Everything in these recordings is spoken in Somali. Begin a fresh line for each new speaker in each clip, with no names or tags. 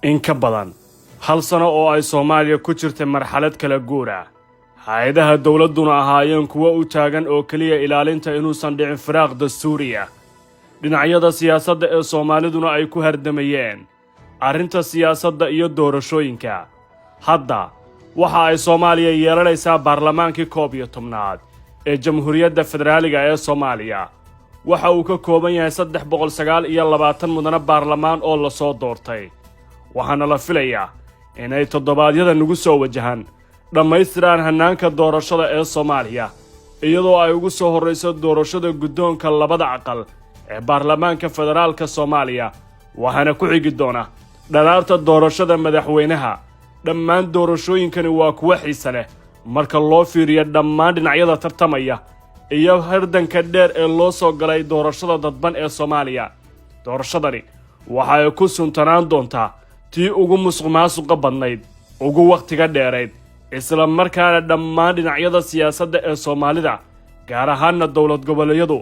in ka badan hal sano oo ay Soomaaliya ku jirtay marxalad kala guur ah. Hay'adaha dawladuna ahaayeen kuwa u taagan oo kaliya ilaalinta inuusan dhicin firaaq dastuuri ah. Dhinacyada siyaasadda ee Soomaaliduna ay ku hardamayeen arrinta siyaasadda iyo doorashooyinka. Hadda waxa ay Soomaaliya yeelanaysaa baarlamaankii 11aad ee Jamhuuriyadda Federaaliga ee Soomaaliya. Waxa uu ka kooban yahay 329 mudane baarlamaan oo la soo doortay. waxaana la filayaa inay toddobaadyada nagu soo wajahan dhammaystiraan hannaanka doorashada ee Soomaaliya iyadoo ay ugu soo horreyso doorashada guddoonka labada aqal ee baarlamaanka federaalka Soomaaliya waxaana ku xigi doona dhalaarta doorashada madaxweynaha. dhammaan doorashooyinkani waa kuwa xiise leh marka loo fiiriyo dhammaan dhinacyada tartamaya iyo hardanka dheer ee loo soo galay doorashada dadban ee Soomaaliya. doorashadani waxa ay ku suntanaan doontaa tii ugu musuqmaasuqa badnayd ugu waqtiga dheerayd isla markaana dhammaan dhinacyada siyaasadda ee Soomaalida gaar ahaan dawlad goboleedyadu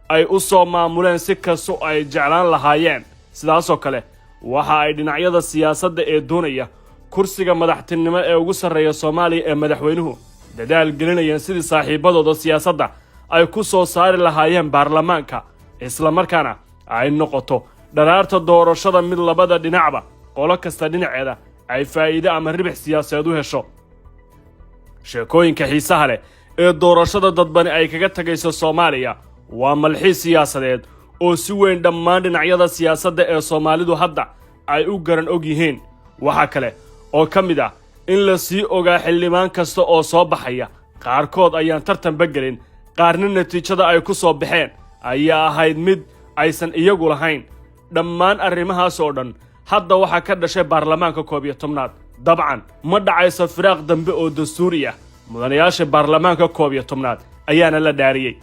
ay u soo maamuleen si kastoo ay jeclaan lahaayeen. sidaas oo kale waxa ay dhinacyada siyaasadda ee doonaya kursiga madaxtinimo ee ugu sarreeya Soomaaliya ee madaxweynuhu dadaal gelinayaan sidii saaxiibadooda siyaasadda ay ku soo saari lahaayeen baarlamaanka isla markaana ay noqoto dhalaarta doorashada mid labada dhinacba qolo kasta dhinaceeda ay faa'iido ama ribix siyaasadeed u hesho. sheekooyinka xiisaha leh ee doorashada dadbani ay kaga tagayso Soomaaliya waa malxiis siyaasadeed oo si weyn dhammaan dhinacyada siyaasadda ee Soomaalidu hadda ay u garan og yihiin. waxa kale oo ka mid ah in la sii ogaa xildhibaan kasta oo soo baxaya qaarkood ayaan tartanba gelin qaarna natiijada ay ku soo baxeen ayaa ahayd mid aysan iyagu lahayn. dhammaan arrimahaas oo dhan hadda waxaa ka dhashay baarlamaanka 11aad. dabcan ma dhacayso firaaq dambe oo dastuuri ah. mudanayaasha baarlamaanka 11aad ayaana la dhaariyey.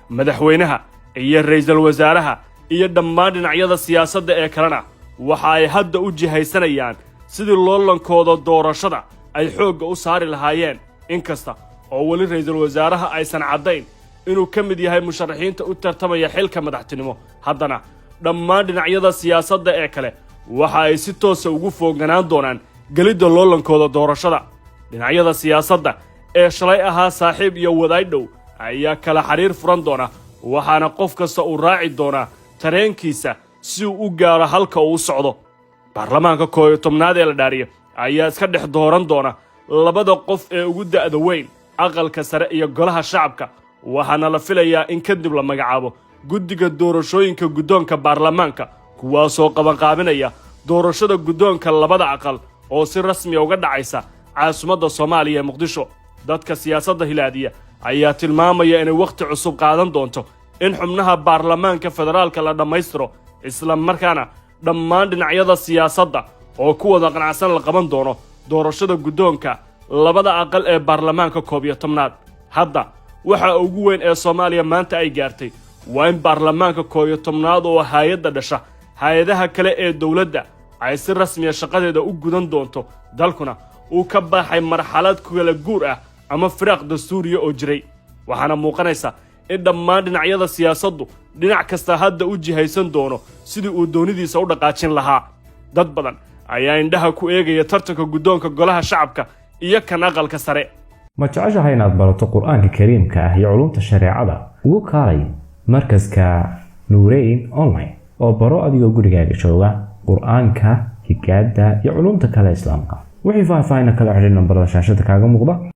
madaxweynaha iyo ra'iisul wasaaraha iyo dhammaan dhinacyada siyaasadda ee kalena waxa ay hadda u jihaysanayaan sidii loolankooda doorashada ay xoogga u saari lahaayeen. inkasta oo weli ra'iisul wasaaraha aysan caddayn inuu ka mid yahay musharaxiinta u tartamaya xilka madaxtinimo, haddana dhammaan dhinacyada siyaasadda ee kale waxa ay si toos ah ugu fooganaan doonaan gelidda loolankooda doorashada. dhinacyada siyaasadda ee shalay ahaa saaxiib iyo wadaad dhow ayaa kala xiriir furan doona waxaana qof kasta uu raaci doonaa tareenkiisa si uu u gaaro halka uu socdo. baarlamaanka 11aad ee la dhaariyo ayaa iska dhex dooran doona labada qof ee ugu da'da weyn aqalka sare iyo golaha shacabka waxaana la filayaa in kadib la magacaabo guddiga doorashooyinka guddoonka baarlamaanka kuwaasoo qabanqaabinaya doorashada guddoonka labada aqal oo si rasmi ah uga dhacaysa caasimadda Soomaaliya ee Muqdisho. dadka siyaasadda hilaadiya ayaa tilmaamaya inay waqti cusub qaadan doonto in xubnaha baarlamaanka federaalka la dhammaystiro isla markaana dhammaan dhinacyada siyaasadda oo ku wada qanacsan la qaban doono doorashada guddoonka labada aqal ee baarlamaanka 11aad. hadda waxa ugu weyn ee Soomaaliya maanta ay gaartay waa in baarlamaanka 11aad oo hay'adda dhasha hay'adaha kale ee dawladda ay si rasmi ah shaqadeeda u gudan doonto. dalkuna uu ka baxay marxalad kala guur ah ama firaaq dastuuri oo jiray. waxaana muuqanaysa in dhammaan dhinacyada siyaasaddu dhinac kasta hadda u jihaysan doono sidii uu doonidiisa u dhaqaajin lahaa. dad badan ayaa indhaha ku eegaya tartanka guddoonka golaha shacabka iyo kan aqalka sare.
ma jeceshahay inaad barato qur'aanka kariimka ah iyo culumta shareecada? ugu kaalay markaska Nuurayn online oo baro adigoo gurigaaga jooga qur'aanka, higaada iyo culumta kale islaamka. wixii faahfaahin kala xiriir nambarada shaashada kaaga muuqda.